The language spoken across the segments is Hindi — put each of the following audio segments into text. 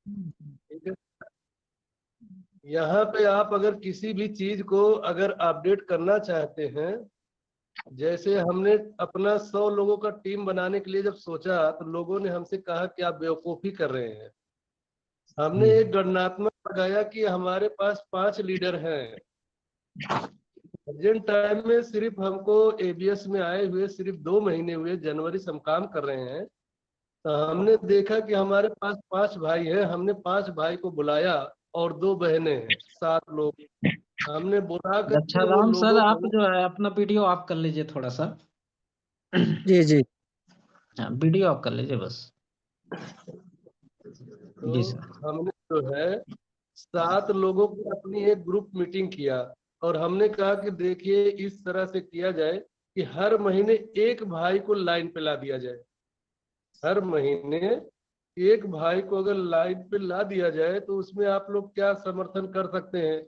ठीक है। यहाँ पे आप अगर किसी भी चीज को अगर अपडेट करना चाहते हैं, जैसे हमने अपना 100 लोगों का टीम बनाने के लिए जब सोचा तो लोगों ने हमसे कहा कि आप बेवकूफी कर रहे हैं। हमने जी एक गणनात्मक लगाया कि हमारे पास 5 लीडर हैं। प्रेजेंट टाइम में सिर्फ हमको एबीएस में आए हुए सिर्फ 2 महीने हुए, जनवरी से हम काम कर रहे हैं। तो हमने देखा कि हमारे पास 5 भाई हैं। हमने 5 भाई को बुलाया और 2 बहनें हैं, 7 लोग। हमने बुला अच्छा, करके वो राम सर लोगों आप को, जो है अपना वीडियो ऑफ कर लीजिए थोड़ा सा। जी जी। हाँ, वीडियो ऑफ कर लीजिए बस। तो जी सर। हमने जो है 7 लोगों की अपनी एक ग्रुप मीटिंग किया। और हमने कहा कि देखिए इस तरह से किया जाए कि हर महीने एक भाई को लाइन पे ला दिया जाए। हर महीने एक भाई को अगर लाइन पे ला दिया जाए तो उसमें आप लोग क्या समर्थन कर सकते हैं?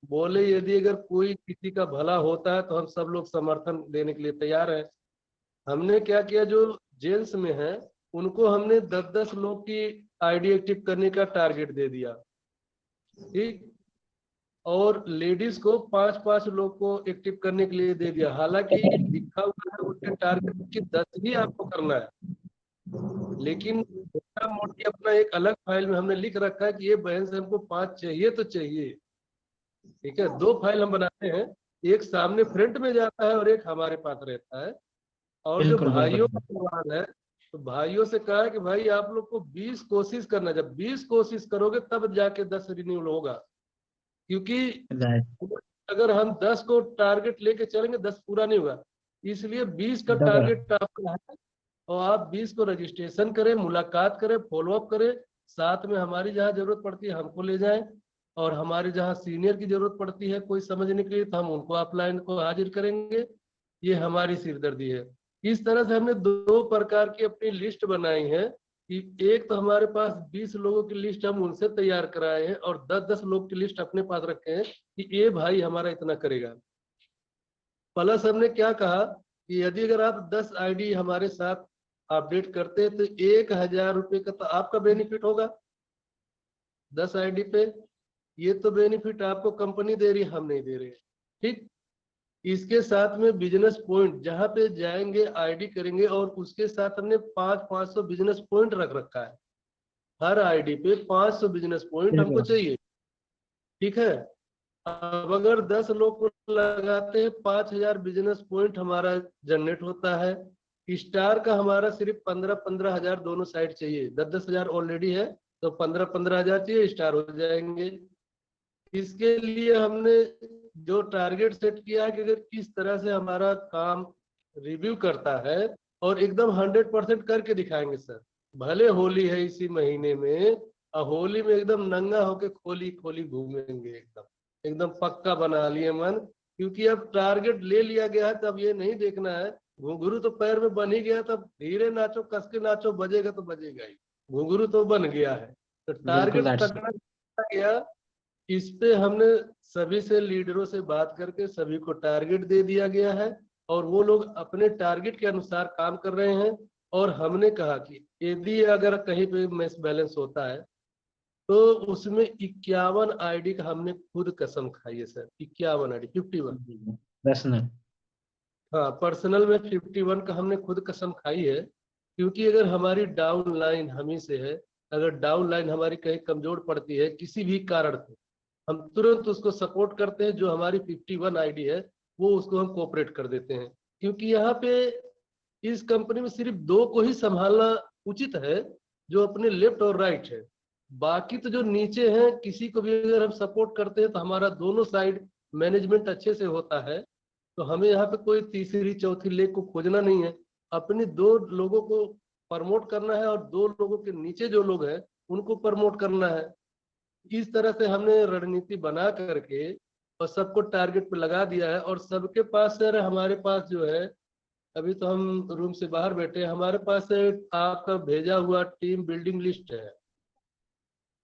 बोले यदि अगर कोई किसी का भला होता है तो हम सब लोग समर्थन देने के लिए तैयार हैं। हमने क्या किया, जो जेल्स में है उनको हमने 10-10 लोग की आईडी एक्टिव करने का टारगेट दे दिया। ठीक। और लेडीज को 5-5 लोग को एक्टिव करने के लिए दे दिया। हालांकि लिखा हुआ है उनके टारगेट की 10 ही आपको करना है, लेकिन मोटा मोटी अपना एक अलग फाइल में हमने लिख रखा है कि ये बहन से हमको 5 चाहिए तो चाहिए। ठीक है, 2 फाइल हम बनाते हैं, एक सामने फ्रंट में जाता है और एक हमारे पास रहता है। और जो बिल्कुल बिल्कुल। भाइयों का सवाल है, तो भाइयों से कहा है कि भाई आप लोग को 20 कोशिश करना, जब 20 कोशिश करोगे तब जाके 10 रिन्यूअल होगा। क्योंकि राइट। अगर हम 10 को टारगेट लेके चलेंगे 10 पूरा नहीं होगा। इसलिए 20 का डबल। टारगेट आपका है। और आप 20 को रजिस्ट्रेशन करें, मुलाकात करें, फॉलोअप करें। साथ में हमारी जहाँ जरूरत पड़ती है हमको ले जाएं। और हमारे जहाँ सीनियर की जरूरत पड़ती है कोई समझने के लिए तो हम उनको अपलाइन को हाजिर करेंगे। ये हमारी सिरदर्दी है। इस तरह से हमने 2 प्रकार की अपनी लिस्ट बनाई है कि एक तो हमारे पास 20 लोगों की लिस्ट हम उनसे तैयार कराए हैं और 10-10 लोग की लिस्ट अपने पास रखे हैं कि ये भाई हमारा इतना करेगा। प्लस हमने क्या कहा कि यदि अगर आप 10 आईडी हमारे साथ अपडेट करते हैं तो 1,000 रुपये का तो आपका बेनिफिट होगा 10 आईडी पे। ये तो बेनिफिट आपको कंपनी दे रही है, हम नहीं दे रहे। ठीक। इसके साथ में बिजनेस पॉइंट जहाँ पे जाएंगे आईडी करेंगे और उसके साथ हमने 500-500 बिजनेस पॉइंट रख रखा है। हर आईडी पे 500 बिजनेस पॉइंट हमको बिल्कुल। चाहिए। ठीक है। अब अगर 10 लोग को लगाते हैं 5,000 बिजनेस पॉइंट हमारा जनरेट होता है। स्टार का हमारा सिर्फ 15-15 हजार दोनों साइड चाहिए, 10-10 हजार ऑलरेडी है। तो 15-15 हजार चाहिए, स्टार हो जाएंगे। इसके लिए हमने जो टारगेट सेट किया है कि अगर किस तरह से हमारा काम रिव्यू करता है और एकदम 100% करके दिखाएंगे सर। भले होली है इसी महीने में, और होली में एकदम नंगा होके खोली खोली घूमेंगे एकदम। एकदम पक्का बना लिए मन। क्योंकि अब टारगेट ले लिया गया है, तब ये नहीं देखना है घुंघरू तो पैर में बन ही गया, तब धीरे नाचो कस के नाचो, बजेगा तो बजेगा ही। घुंघरू तो बन गया है, तो बिल्कुल टारगेट दैट्स। तकना गया। इस पे हमने सभी से लीडरों से बात करके सभी को टारगेट दे दिया गया है। और वो लोग अपने टारगेट के अनुसार काम कर रहे हैं। और हमने कहा कि यदि अगर कहीं पे मिस बैलेंस होता है तो उसमें 51 आईडी का हमने खुद कसम खाई है सर। 51 आईडी, 51। पर्सनल। हाँ, पर्सनल में 51 का हमने खुद कसम खाई है। क्योंकि अगर हमारी डाउन लाइन हम ही से है, अगर डाउन लाइन हमारी कहीं कमजोर पड़ती है किसी भी कारण से, हम तुरंत उसको सपोर्ट करते हैं। जो हमारी 51 आईडी है वो उसको हम कोऑपरेट कर देते हैं। क्योंकि यहाँ पे इस कंपनी में सिर्फ 2 को ही संभालना उचित है, जो अपने लेफ्ट और राइट है। बाकी तो जो नीचे हैं किसी को भी अगर हम सपोर्ट करते हैं तो हमारा दोनों साइड मैनेजमेंट अच्छे से होता है। तो हमें यहाँ पे कोई तीसरी चौथी लेग को खोजना नहीं है। अपने 2 लोगों को प्रमोट करना है और 2 लोगों के नीचे जो लोग हैं उनको प्रमोट करना है। इस तरह से हमने रणनीति बना करके और सबको टारगेट पे लगा दिया है। और सबके पास सर, हमारे पास जो है, अभी तो हम रूम से बाहर बैठे हैं, हमारे पास आपका भेजा हुआ टीम बिल्डिंग लिस्ट है।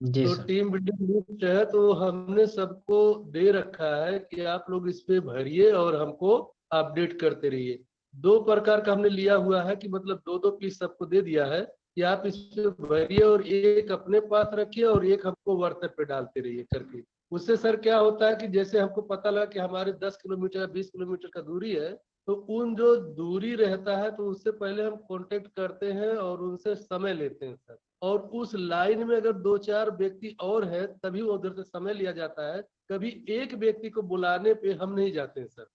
जी तो सर। टीम बिल्डिंग लिस्ट है, तो हमने सबको दे रखा है कि आप लोग इस पे भरिए और हमको अपडेट करते रहिए। 2 प्रकार का हमने लिया हुआ है कि मतलब 2-2 पीस सबको दे दिया है। कि आप इसमें भरिए और एक अपने पास रखिए और एक हमको व्हाट्सएप पे डालते रहिए करके। उससे सर क्या होता है कि जैसे हमको पता लगा कि हमारे 10 किलोमीटर 20 किलोमीटर का दूरी है, तो उन जो दूरी रहता है तो उससे पहले हम कांटेक्ट करते हैं और उनसे समय लेते हैं सर। और उस लाइन में अगर 2-4 व्यक्ति और है तभी उधर से समय लिया जाता है। कभी एक व्यक्ति को बुलाने पे हम नहीं जाते हैं सर।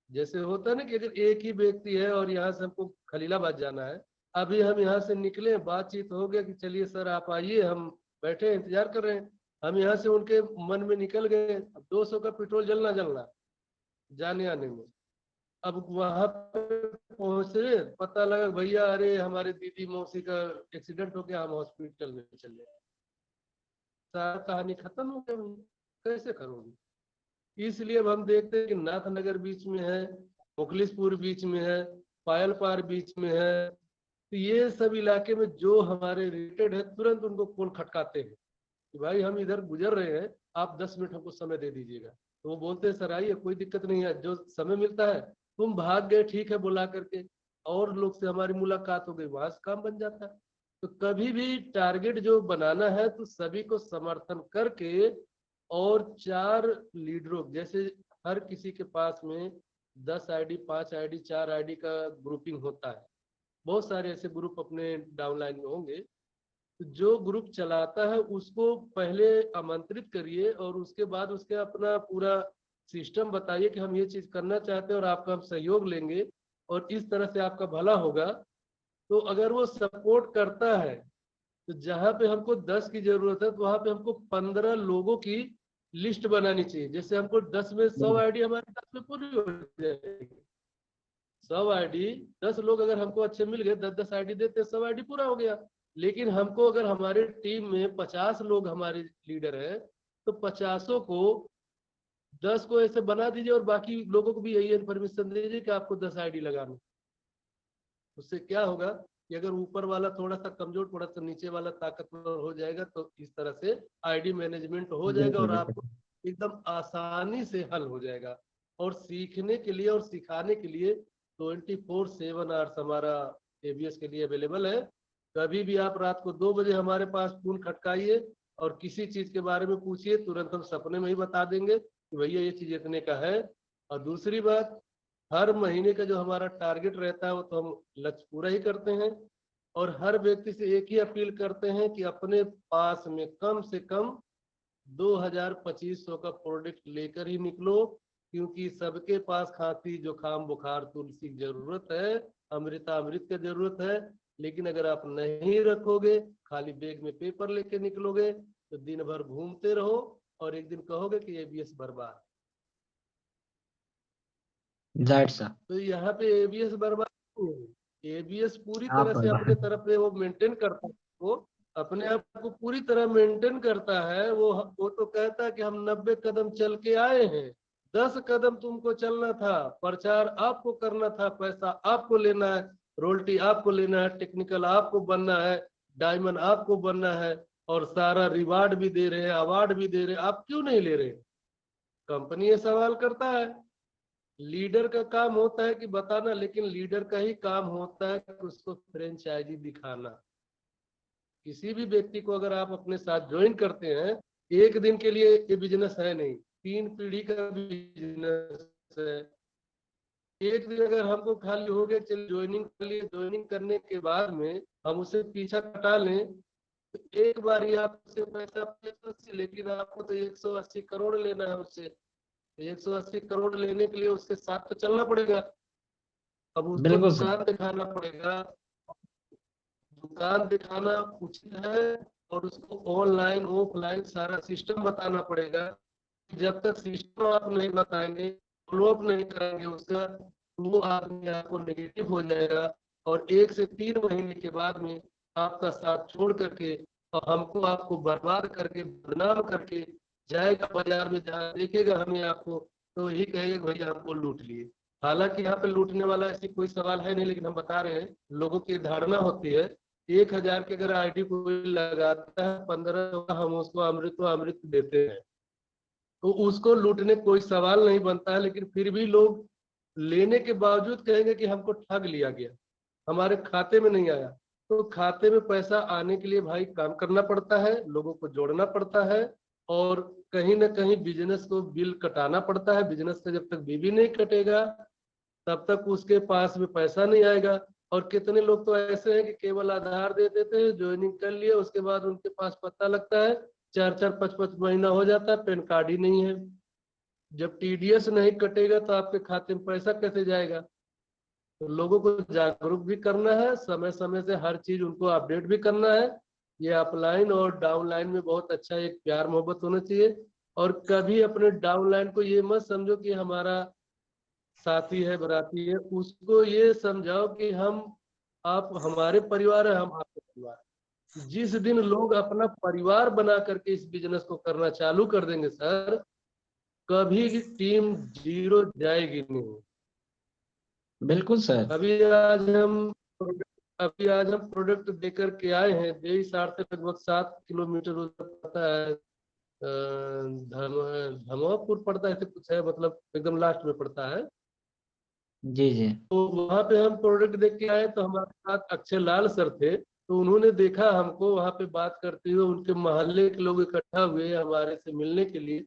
जैसे होता है ना कि अगर एक ही व्यक्ति है और यहाँ से हमको खलीलाबाद जाना है, अभी हम यहाँ से निकले, बातचीत हो गया कि चलिए सर आप आइए, हम बैठे इंतजार कर रहे हैं, हम यहाँ से उनके मन में निकल गए। अब 200 का पेट्रोल जलना जाने आने में। अब वहां पे पहुंचे, पता लगा भैया अरे हमारे दीदी मौसी का एक्सीडेंट हो गया, हम हॉस्पिटल में चले। सारा कहानी खत्म हो गया, कैसे करोगे? इसलिए अब हम देखते हैं कि नाथनगर बीच में है, मुखलिसपुर बीच में है, पायलपार बीच में है, तो ये सब इलाके में जो हमारे रिलेटेड है तुरंत उनको कॉल खटकाते हैं कि भाई हम इधर गुजर रहे हैं, आप 10 मिनट हमको समय दे दीजिएगा। तो वो बोलते हैं सर आइए, कोई दिक्कत नहीं है, जो समय मिलता है। तुम भाग गए ठीक है बुला करके, और लोग से हमारी मुलाकात हो गई, वहां से काम बन जाता है। तो कभी भी टारगेट जो बनाना है तो सभी को समर्थन करके, और 4 लीडरों जैसे हर किसी के पास में 10 आईडी 5 आईडी 4 आईडी का ग्रुपिंग होता है। बहुत सारे ऐसे ग्रुप अपने डाउनलाइन में होंगे। तो जो ग्रुप चलाता है उसको पहले आमंत्रित करिए और उसके बाद उसके अपना पूरा सिस्टम बताइए कि हम ये चीज करना चाहते हैं और आपका हम सहयोग लेंगे और इस तरह से आपका भला होगा। तो अगर वो सपोर्ट करता है तो जहाँ पे हमको 10 की जरूरत है तो वहां पे हमको 15 लोगों की लिस्ट बनानी चाहिए। जैसे हमको 10 में 100 आईडी हमारे 10 में पूरी हो जाएगी। 100 आईडी 10 लोग अगर हमको अच्छे मिल गए, 10-10 आईडी देते, 100 आईडी पूरा हो गया। लेकिन हमको अगर हमारे टीम में 50 लोग हमारे लीडर हैं तो 50 को 10 को ऐसे बना दीजिए और बाकी लोगों को भी यही इन्फॉर्मेशन दीजिए कि आपको 10 आईडी लगाना। उससे क्या होगा कि अगर ऊपर वाला थोड़ा सा कमजोर पड़ा तो नीचे वाला ताकतवर हो जाएगा। तो इस तरह से आईडी मैनेजमेंट हो जाएगा और आपको एकदम आसानी से हल हो जाएगा। और सीखने के लिए और सिखाने के लिए 24/7 आवर्स हमारा एबीएस के लिए अवेलेबल है। कभी भी आप रात को 2 बजे हमारे पास फोन खटकाइए और किसी चीज के बारे में पूछिए, तुरंत हम सपने में ही बता देंगे कि भैया ये चीज इतने का है। और दूसरी बात, हर महीने का जो हमारा टारगेट रहता है वो तो हम लक्ष्य पूरा ही करते हैं। और हर व्यक्ति से एक ही अपील करते हैं कि अपने पास में कम से कम 2200 का प्रोडक्ट लेकर ही निकलो, क्योंकि सबके पास खांसी जुकाम बुखार तुलसी की जरूरत है, अमृता अमृत की जरूरत है। लेकिन अगर आप नहीं रखोगे, खाली बैग में पेपर लेके निकलोगे तो दिन भर घूमते रहो और एक दिन कहोगे कि एबीएस बर्बाद। तो यहाँ पे एबीएस बर्बाद नहीं है। एबीएस पूरी तरह से अपने तरफ से वो मेंटेन करता है, वो अपने आप को पूरी तरह मेंटेन करता है। वो तो कहता है कि हम 90 कदम चल के आए हैं, 10 कदम तुमको चलना था, प्रचार आपको करना था, पैसा आपको लेना है, रॉयल्टी आपको लेना है, टेक्निकल आपको बनना है, डायमंड आपको बनना है, और सारा रिवार्ड भी दे रहे हैं, अवार्ड भी दे रहे हैं, आप क्यों नहीं ले रहे? कंपनी ये सवाल करता है। लीडर का काम होता है कि बताना, लेकिन लीडर का ही काम होता है कि उसको फ्रेंचाइजी दिखाना। किसी भी व्यक्ति को अगर आप अपने साथ ज्वाइन करते हैं, एक दिन के लिए ये बिजनेस है नहीं, 3 पीढ़ी का बिजनेस है। एक दिन अगर हमको खाली हो गया चल ज्वाइनिंग कर लिए, ज्वाइनिंग करने के बाद में हम उसे पीछा कटा लें तो एक बार ही आपसे पैसा, लेकिन आपको तो 180 करोड़ लेना है उससे। 180 करोड़ लेने के लिए उसके साथ तो चलना पड़ेगा। अब उसको दुकान दिखाना पड़ेगा, दुकान दिखाना उचित है, और उसको ऑनलाइन ऑफलाइन सारा सिस्टम बताना पड़ेगा। जब तक सिस्टम आप नहीं बताएंगे, फॉलो अप नहीं करेंगे उसका, तो वो आदमी आपको नेगेटिव हो जाएगा और 1 से 3 महीने के बाद में आपका साथ छोड़ करके और हमको आपको बर्बाद करके बदनाम करके जाएगा बाजार में, जहाँ देखेगा हमें आपको तो यही कहेगा भैया हमको लूट लिए। हालांकि यहाँ पे लूटने वाला ऐसी कोई सवाल है नहीं, लेकिन हम बता रहे हैं, लोगों की धारणा होती है 1000 की अगर आईडी कोई लगाता है 1500 का हम उसको अमृत देते हैं, तो उसको लूटने कोई सवाल नहीं बनता है। लेकिन फिर भी लोग लेने के बावजूद कहेंगे कि हमको ठग लिया गया, हमारे खाते में नहीं आया। तो खाते में पैसा आने के लिए भाई काम करना पड़ता है, लोगों को जोड़ना पड़ता है, और कहीं ना कहीं बिजनेस को बिल कटाना पड़ता है। बिजनेस का जब तक बिल नहीं कटेगा तब तक उसके पास में पैसा नहीं आएगा। और कितने लोग तो ऐसे हैं कि केवल आधार दे देते हैं, ज्वाइनिंग कर लिए, उसके बाद उनके पास पता लगता है 4-4 5-5 महीना हो जाता है, पैन कार्ड ही नहीं है। जब टीडीएस नहीं कटेगा तो आपके खाते में पैसा कैसे जाएगा? तो लोगों को जागरूक भी करना है, समय समय से हर चीज उनको अपडेट भी करना है। ये अपलाइन और डाउनलाइन में बहुत अच्छा एक प्यार मोहब्बत होना चाहिए। और कभी अपने डाउनलाइन को ये मत समझो कि हमारा साथी है, बराती है। उसको ये समझाओ कि आप हमारे परिवार है, हम आपके परिवार हैं। जिस दिन लोग अपना परिवार बना करके इस बिजनेस को करना चालू कर देंगे सर, कभी टीम जीरो जाएगी नहीं। बिल्कुल सर। अभी आज हम प्रोडक्ट देकर के आए हैं। देईसार से लगभग 7 किलोमीटर उधर पड़ता है, धमापुर पड़ता है, ऐसे कुछ है, मतलब एकदम लास्ट में पड़ता है। जी जी। तो वहां पे हम प्रोडक्ट देख के आए, तो हमारे साथ अक्षय लाल सर थे। तो उन्होंने देखा हमको वहां पे बात करते हुए, उनके मोहल्ले के लोग इकट्ठा हुए हमारे से मिलने के लिए।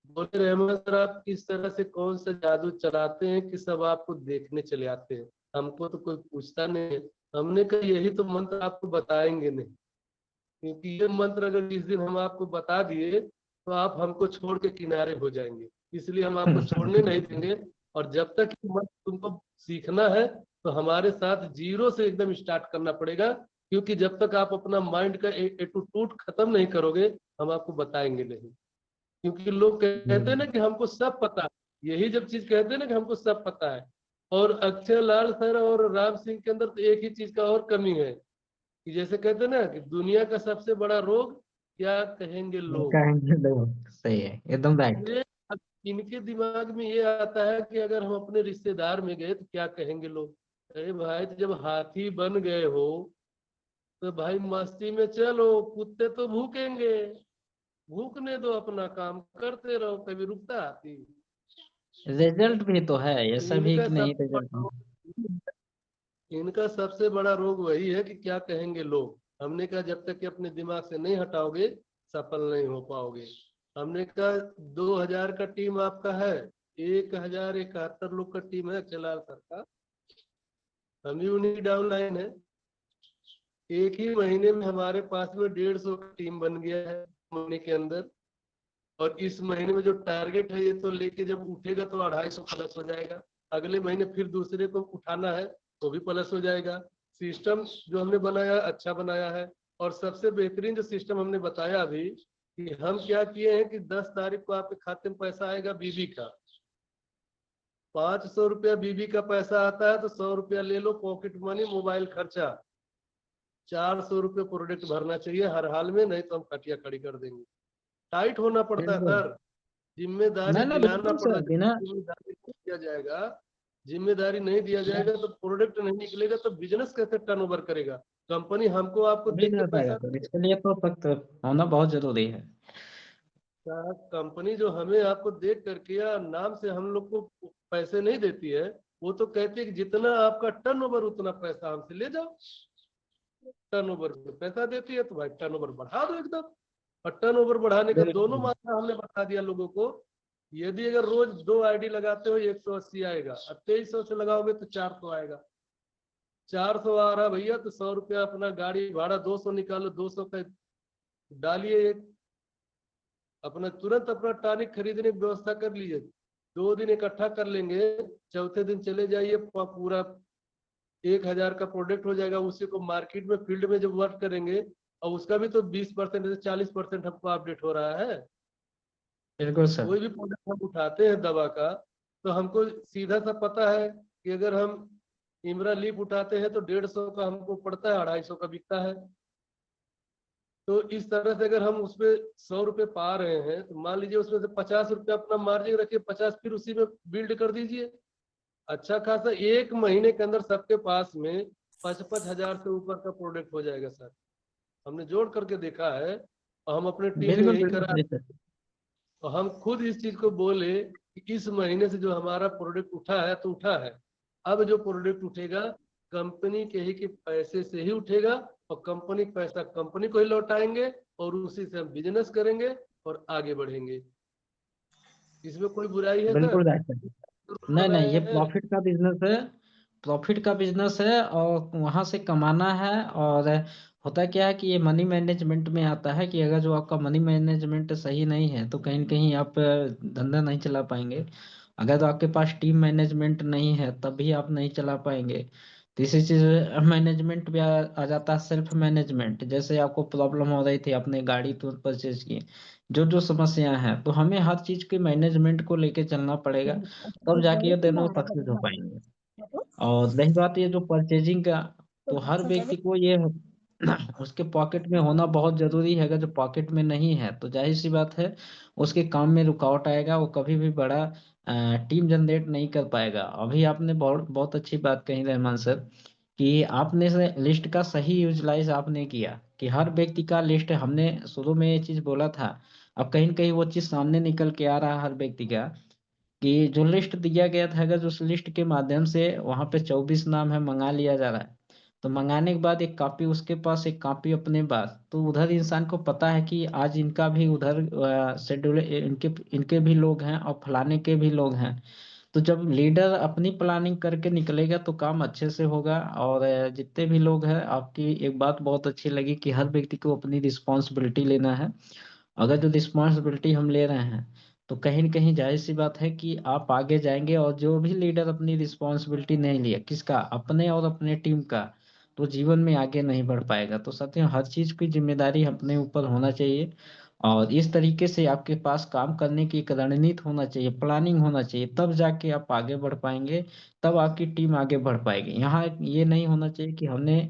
बोले रहमान सर, आप किस तरह से कौन सा जादू चलाते हैं कि सब आपको देखने चले आते हैं? हमको तो कोई पूछता नहीं है। हमने कहा यही तो मंत्र आपको बताएंगे नहीं, क्योंकि ये मंत्र अगर जिस दिन हम आपको बता दिए तो आप हमको छोड़ के किनारे हो जाएंगे। इसलिए हम आपको छोड़ने नहीं देंगे। और जब तक ये मंत्र तुमको सीखना है तो हमारे साथ जीरो से एकदम स्टार्ट करना पड़ेगा, क्योंकि जब तक आप अपना माइंड का ए टू टूट खत्म नहीं करोगे हम आपको बताएंगे नहीं। क्योंकि लोग कहते हैं ना कि हमको सब पता है, यही जब चीज कहते हैं ना कि हमको सब पता है। और अक्षय लाल सर और राम सिंह के अंदर तो एक ही चीज का और कमी है कि जैसे कहते हैं ना कि दुनिया का सबसे बड़ा रोग क्या कहेंगे लोग। कहेंगे लोग, सही है, एकदम राइट। ये अब इनके दिमाग में ये आता है कि अगर हम अपने रिश्तेदार में गए तो क्या कहेंगे लोग। अरे भाई, तो जब हाथी बन गए हो तो भाई मस्ती में चलो, कुत्ते तो भूखेंगे, भूखने दो, अपना काम करते रहो, कभी रुकता हाथी? रिजल्ट भी तो है, तो ऐसा भी कि नहीं रिजल्ट नहीं। इनका सबसे बड़ा रोग वही है कि क्या कहेंगे लोग। हमने कहा जब तक कि अपने दिमाग से नहीं हटाओगे सफल नहीं हो पाओगे। हमने कहा 2000 का टीम आपका है, 1071 लोग का टीम है चलाल सर का, हम भी उन्हीं डाउनलाइन है। एक ही महीने में हमारे पास में 150 का टीम बन गया है, महीने के अंदर। और इस महीने में जो टारगेट है ये तो लेके जब उठेगा तो 250 प्लस हो जाएगा। अगले महीने फिर दूसरे को उठाना है तो भी प्लस हो जाएगा। सिस्टम जो हमने बनाया अच्छा बनाया है। और सबसे बेहतरीन जो सिस्टम हमने बताया अभी कि हम क्या किए हैं कि 10 तारीख को आपके खाते में पैसा आएगा बीबी का। 500 रुपया बीबी का पैसा आता है तो 100 रुपया ले लो पॉकेट मनी, मोबाइल खर्चा। 400 रुपये प्रोडक्ट भरना चाहिए हर हाल में, नहीं तो हम खटिया खड़ी कर देंगे। टाइट होना पड़ता है बिल्कुल। सर, जिम्मेदारी ना ना, दिलाना बिल्कुल पड़ता सर, है। बिना जिम्मेदारी नहीं दिया जाएगा, जिम्मेदारी नहीं दिया जाएगा तो प्रोडक्ट नहीं निकलेगा, तो बिजनेस कैसे टर्नओवर करेगा? कंपनी हमको आपको नहीं देख के कर पाएगा, पैसा तो देगी? इसके लिए तो सख्त होना बहुत जरूरी है। कंपनी जो हमें आपको देख करके या नाम से हम लोग को पैसे नहीं देती है, वो तो कहती है कि जितना आपका टर्नओवर उतना पैसा हमसे ले जाओ। टर्नओवर पे पैसा देती है तो भाई टर्नओवर बढ़ा दो एकदम। और टर्नओवर बढ़ाने का दोनों बिल्कुल। मात्रा हमने बता दिया लोगों को। यदि अगर रोज 2 आईडी लगाते हो 180 आएगा, और 2300 से लगाओगे तो 400 आएगा। 400 आ रहा भैया तो 100 रुपया अपना गाड़ी भाड़ा 200 निकालो, 200 का डालिए एक, अपना तुरंत अपना टॉनिक खरीदने की व्यवस्था कर लीजिए। 2 दिन इकट्ठा कर लेंगे, चौथे दिन चले जाइए, पूरा 1000 का प्रोडक्ट हो जाएगा। उसी को मार्केट में फील्ड में जब वर्क करेंगे, और उसका भी तो 20% से 40% हमको अपडेट हो रहा है। बिल्कुल सर। कोई भी प्रोडक्ट हम उठाते हैं दवा का, तो हमको सीधा सा पता है कि अगर हम इमरा लीफ उठाते हैं तो 150 का हमको पड़ता है, 250 का बिकता है। तो इस तरह से अगर हम उसमें 100 रुपये पा रहे हैं तो मान लीजिए उसमें से 50 रुपये अपना मार्जिन रखिए, 50 फिर उसी में बिल्ड कर दीजिए। अच्छा खासा एक महीने के अंदर सबके पास में 55,000 से ऊपर का प्रोडक्ट हो जाएगा सर। हमने जोड़ करके देखा है और हम अपने टीम में बिल्कुल यही बिल्कुल करा। सही सर। और हम खुद इस चीज को बोले कि इस महीने से जो हमारा प्रोडक्ट उठा है तो उठा है, अब जो प्रोडक्ट उठेगा कंपनी के ही के पैसे से ही उठेगा और कंपनी पैसा कंपनी को ही लौटाएंगे और उसी से हम बिजनेस करेंगे और आगे बढ़ेंगे। इसमें कोई बुराई है सर? बिल्कुल राइट सर। नहीं नहीं, ये बनाया है। प्रॉफिट का बिजनेस है। प्रॉफिट का बिजनेस है और वहां से कमाना है। और होता क्या है कि ये मनी मैनेजमेंट में आता है कि अगर जो आपका मनी मैनेजमेंट सही नहीं है तो कहीं न कहीं आप धंधा नहीं चला पाएंगे। अगर तो आपके पास टीम मैनेजमेंट नहीं है तब भी आप नहीं चला पाएंगे। तीसरी चीज मैनेजमेंट भी आ जाता है, सेल्फ मैनेजमेंट। जैसे आपको प्रॉब्लम हो रही थी, आपने गाड़ी तुरंत परचेज की, जो जो समस्याएं हैं, तो हमें हर चीज के मैनेजमेंट को लेके चलना पड़ेगा, तब जाके ये दोनों सक्सेस हो पाएंगे। और रही बात ये जो परचेजिंग का, तो हर व्यक्ति को ये उसके पॉकेट में होना बहुत जरूरी है। अगर जो पॉकेट में नहीं है तो जाहिर सी बात है उसके काम में रुकावट आएगा, वो कभी भी बड़ा टीम जनरेट नहीं कर पाएगा। अभी आपने बहुत बहुत अच्छी बात कही रहमान सर, कि आपने से लिस्ट का सही यूटिलाइज आपने किया कि हर व्यक्ति का लिस्ट, हमने शुरू में ये चीज बोला था, अब कहीं न कहीं वो चीज सामने निकल के आ रहा है हर व्यक्ति का, कि जो लिस्ट दिया गया था अगर उस लिस्ट के माध्यम से वहां पे 24 नाम है, मंगा लिया जा रहा है, तो मंगाने के बाद एक कॉपी उसके पास, एक कॉपी अपने पास, तो उधर इंसान को पता है कि आज इनका भी उधर शेड्यूल, इनके इनके भी लोग हैं और फलाने के भी लोग हैं। तो जब लीडर अपनी प्लानिंग करके निकलेगा तो काम अच्छे से होगा। और जितने भी लोग हैं, आपकी एक बात बहुत अच्छी लगी कि हर व्यक्ति को अपनी रिस्पॉन्सिबिलिटी लेना है। अगर जो रिस्पॉन्सिबिलिटी हम ले रहे हैं तो कहीं न कहीं जाहिर सी बात है कि आप आगे जाएंगे। और जो भी लीडर अपनी रिस्पॉन्सिबिलिटी नहीं लिया, किसका, अपने और अपने टीम का, तो जीवन में आगे नहीं बढ़ पाएगा। तो साथियों, हर चीज की जिम्मेदारी अपने ऊपर होना चाहिए और इस तरीके से आपके पास काम करने की एक रणनीति होना चाहिए, प्लानिंग होना चाहिए, तब जाके आप आगे बढ़ पाएंगे, तब आपकी टीम आगे बढ़ पाएगी। यहाँ ये नहीं होना चाहिए कि हमने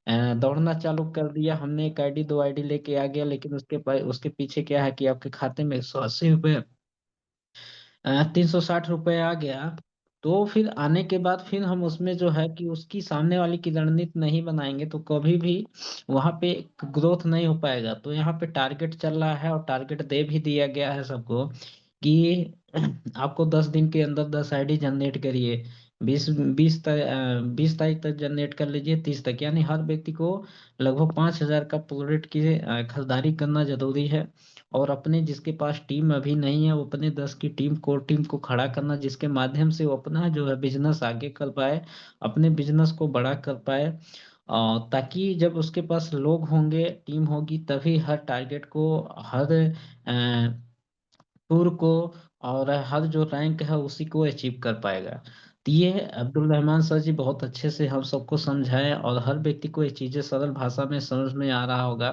दौड़ना चालू कर दिया, हमने एक आईडी दो आईडी लेके आ गया, लेकिन उसके पीछे क्या है कि आपके खाते में 180 रुपये, 360 रुपये आ गया। तो फिर आने के बाद फिर हम उसमें जो है कि उसकी सामने वाले की रणनीति नहीं बनाएंगे तो कभी भी वहां पे ग्रोथ नहीं हो पाएगा। तो यहाँ पे टारगेट चल रहा है और टारगेट दे भी दिया गया है सबको कि आपको 10 दिन के अंदर 10 आईडी जनरेट करिए, 20 तारीख तक जनरेट कर लीजिए, 30 तक, यानी हर व्यक्ति को लगभग 5,000 का प्रोडक्ट की खरीदारी करना जरूरी है। और अपने जिसके पास टीम अभी नहीं है, वो अपने 10 की टीम, कोर टीम को खड़ा करना, जिसके माध्यम से वो अपना जो है बिजनेस आगे कर पाए, अपने बिजनेस को बड़ा कर पाए। ताकि जब उसके पास लोग होंगे, टीम होगी, तभी हर टारगेट को, हर टूर को और हर जो रैंक है उसी को अचीव कर पाएगा। तो ये अब्दुल रहमान सर जी बहुत अच्छे से हम सबको समझाए और हर व्यक्ति को ये चीजें सरल भाषा में समझ में आ रहा होगा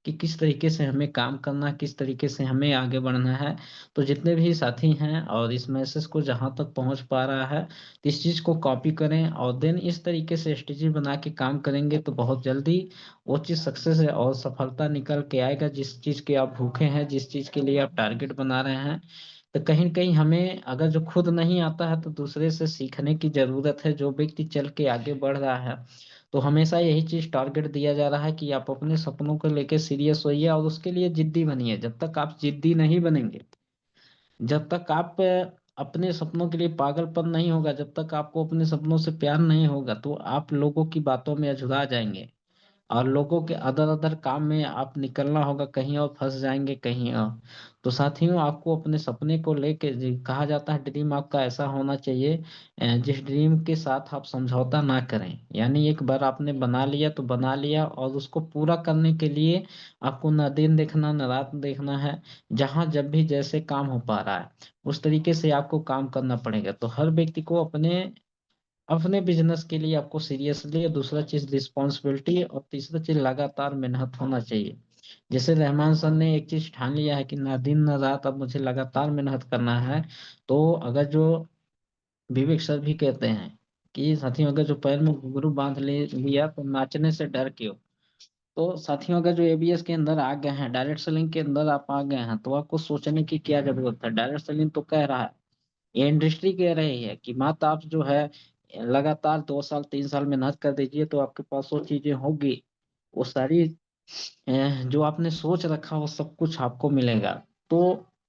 कि किस तरीके से हमें काम करना है, किस तरीके से हमें आगे बढ़ना है। तो जितने भी साथी हैं और इस मैसेज को जहां तक पहुंच पा रहा है, तो इस चीज को कॉपी करें और देन इस तरीके से स्ट्रेटेजी बना के काम करेंगे तो बहुत जल्दी वो चीज सक्सेस है और सफलता निकल के आएगा। जिस चीज के आप भूखे हैं, जिस चीज के लिए आप टारगेट बना रहे हैं, तो कहीं न कहीं हमें अगर जो खुद नहीं आता है तो दूसरे से सीखने की जरूरत है। जो व्यक्ति चल के आगे बढ़ रहा है, तो हमेशा यही चीज टारगेट दिया जा रहा है कि आप अपने सपनों को लेकर सीरियस होइए और उसके लिए जिद्दी बनिए। जब तक आप जिद्दी नहीं बनेंगे, जब तक आप अपने सपनों के लिए पागलपन नहीं होगा, जब तक आपको अपने सपनों से प्यार नहीं होगा, तो आप लोगों की बातों में अझुरा जाएंगे और लोगों के अदर अदर काम में आप निकलना होगा, कहीं और फंस जाएंगे कहीं और। तो साथियों, आपको अपने सपने को लेके कहा जाता है ड्रीम आपका ऐसा होना चाहिए जिस ड्रीम के साथ आप समझौता ना करें। यानी एक बार आपने बना लिया तो बना लिया और उसको पूरा करने के लिए आपको ना दिन देखना ना रात देखना है। जहां जब भी जैसे काम हो पा रहा है उस तरीके से आपको काम करना पड़ेगा। तो हर व्यक्ति को अपने अपने बिजनेस के लिए आपको सीरियसली, दूसरा चीज रिस्पॉन्सिबिलिटी, और तीसरा चीज लगातार मेहनत होना चाहिए। जैसे रहमान सर ने एक चीज ठान लिया है कि ना दिन ना रात अब मुझे लगातार मेहनत करना है। तो अगर जो विवेक सर भी कहते हैं कि साथियों, अगर जो पैर में घुंघरू बांध ले लिया तो नाचने से डर क्यों। तो साथियों, अगर जो एबीएस के अंदर आ गए हैं, डायरेक्ट सेलिंग के अंदर आप आ गए हैं, तो आपको सोचने की क्या जरूरत है। डायरेक्ट सेलिंग तो कह रहा है, ये इंडस्ट्री कह रही है कि मात्र आप जो है लगातार 2 साल 3 साल मेहनत कर दीजिए तो आपके पास वो चीजें होगी, वो सारी जो आपने सोच रखा वो सब कुछ आपको मिलेगा। तो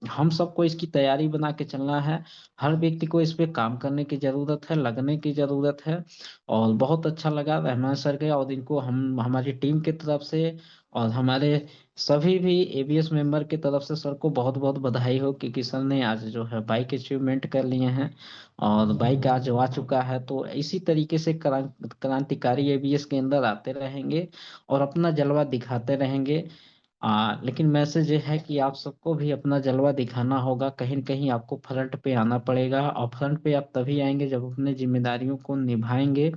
हम सबको इसकी तैयारी बना के चलना है। हर व्यक्ति को इस पे काम करने की जरूरत है, लगने की जरूरत है। और बहुत अच्छा लगा रहमान सर के, और इनको हम हमारी टीम की तरफ से और हमारे सभी भी एबीएस मेंबर की तरफ से सर को बहुत बहुत बधाई हो, क्योंकि सर ने आज जो है बाइक अचीवमेंट कर लिए हैं और बाइक आज आ चुका है। तो इसी तरीके से क्रांतिकारी एबीएस के अंदर आते रहेंगे और अपना जलवा दिखाते रहेंगे। लेकिन मैसेज ये है कि आप सबको भी अपना जलवा दिखाना होगा, कहीं न कहीं आपको फ्रंट पे आना पड़ेगा, और फ्रंट पे आप तभी आएंगे जब अपने जिम्मेदारियों को निभाएंगे।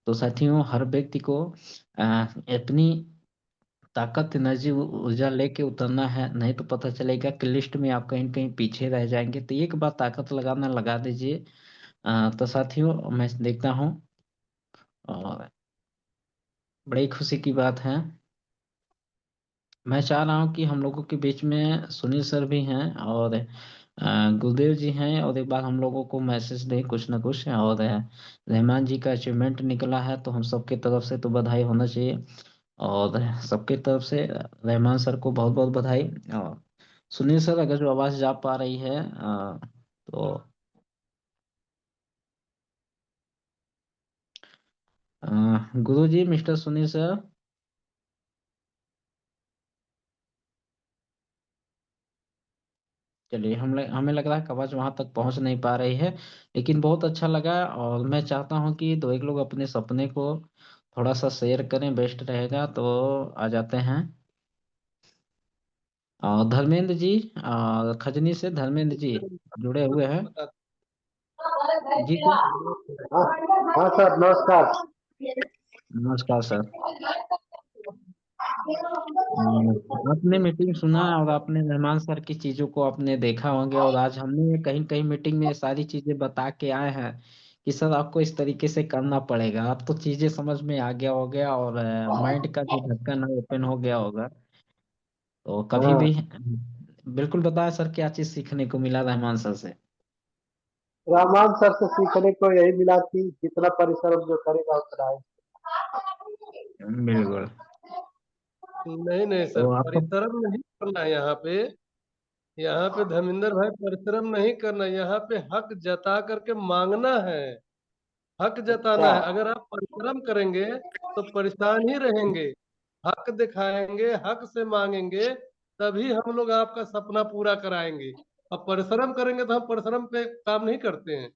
तो साथियों, हर व्यक्ति को अपनी ताकत, एनर्जी, ऊर्जा लेके उतरना है, नहीं तो पता चलेगा कि लिस्ट में आप कहीं न कहीं पीछे रह जाएंगे। तो एक बार ताकत लगाना लगा दीजिए। तो साथियों, मैं देखता हूँ और बड़ी खुशी की बात है, मैं चाह रहा हूँ कि हम लोगों के बीच में सुनील सर भी हैं और गुरुदेव जी हैं, और एक बार हम लोगों को मैसेज दें कुछ ना कुछ। और रहमान जी का अचीवमेंट निकला है, तो हम सबके तरफ से तो बधाई होना चाहिए, और सबके तरफ से रहमान सर को बहुत बहुत बधाई। और सुनील सर, अगर जो आवाज़ जा पा रही है तो गुरु जी, मिस्टर सुनील सर। चलिए, हमें लग रहा है कि आवाज वहां तक पहुंच नहीं पा रही है, लेकिन बहुत अच्छा लगा। और मैं चाहता हूं कि दो एक लोग अपने सपने को थोड़ा सा शेयर करें, बेस्ट रहेगा। तो आ जाते हैं और धर्मेंद्र जी, खजनी से धर्मेंद्र जी जुड़े हुए हैं। बता जी सर। हाँ हाँ सर, नमस्कार। नमस्कार सर। आपने मीटिंग सुना और आपने रहमान सर की चीजों को आपने देखा होंगे, और आज हमने कहीं कहीं मीटिंग में ये सारी चीजें बता के आए हैं कि सर आपको इस तरीके से करना पड़ेगा। अब तो चीजें समझ में आ गया होगा, और माइंड का जो ढक्कन है ओपन हो गया होगा। तो कभी भी हाँ, बिल्कुल बताया सर, क्या चीज सीखने को मिला रहमान सर से। रहमान सर से सीखने को यही मिला कि जितना परिश्रम जो करेगा उतना है। बिल्कुल। नहीं नहीं सर, तो आपका परिश्रम नहीं करना है यहाँ पे। यहाँ पे धर्मेंद्र भाई, परिश्रम नहीं करना, यहाँ पे हक जता करके मांगना है। हक अच्छा, जताना है। अगर आप परिश्रम करेंगे तो परेशान ही रहेंगे। हक दिखाएंगे, हक से मांगेंगे, तभी हम लोग आपका सपना पूरा कराएंगे। अब परिश्रम करेंगे तो हम परिश्रम पे काम नहीं करते हैं।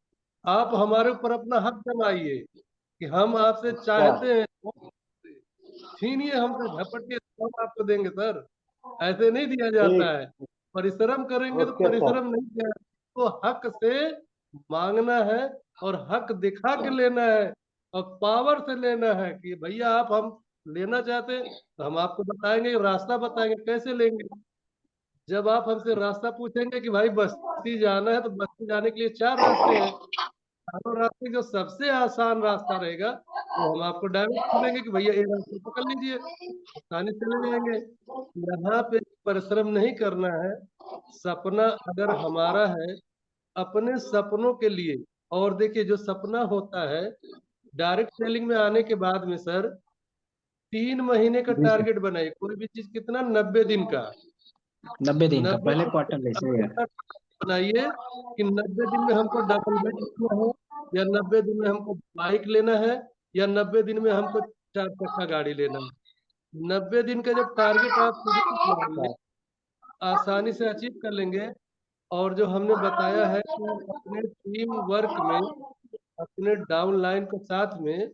आप हमारे ऊपर अपना हक जमाइए कि हम आपसे अच्छा, चाहते हैं, छीनिए हमसे, झपट के हम आपको देंगे सर। ऐसे नहीं दिया जाता ठीक, है। परिश्रम करेंगे तो ओके सर। परिश्रम नहीं दिया, तो हक से मांगना है और हक दिखा के लेना है और पावर से लेना है कि भैया आप हम लेना चाहते हैं तो हम आपको बताएंगे, रास्ता बताएंगे कैसे लेंगे। जब आप हमसे रास्ता पूछेंगे कि भाई बस्ती जाना है, तो बस्ती जाने के लिए 4 रास्ते हैं। चारों रास्ते जो सबसे आसान रास्ता रहेगा वो हम आपको डायरेक्ट बोलेंगे कि भैया ये रास्ता पकड़ लीजिए, आसानी से चले जाएंगे। यहाँ पे परिश्रम नहीं करना है। सपना अगर हमारा है, अपने सपनों के लिए। और देखिए, जो सपना होता है, डायरेक्ट सेलिंग में आने के बाद में सर 3 महीने का जी सर। टारगेट बनाइए। कोई भी चीज कितना, 90 दिन का। 90 दिन का 90 पहले दिन क्वार्टर अपने ऐसे है। साथ बनाइए कि 90 दिन में हमको डबल बेड लेना है, या 90 दिन में हमको बाइक लेना है, या 90 दिन में हमको 4 चक्का गाड़ी लेना है। 90 दिन का जब टारगेट आप शुरू से बनाएंगे, आसानी से अचीव कर लेंगे। और जो हमने बताया है कि अपने टीम वर्क में, अपने डाउन लाइन के साथ में,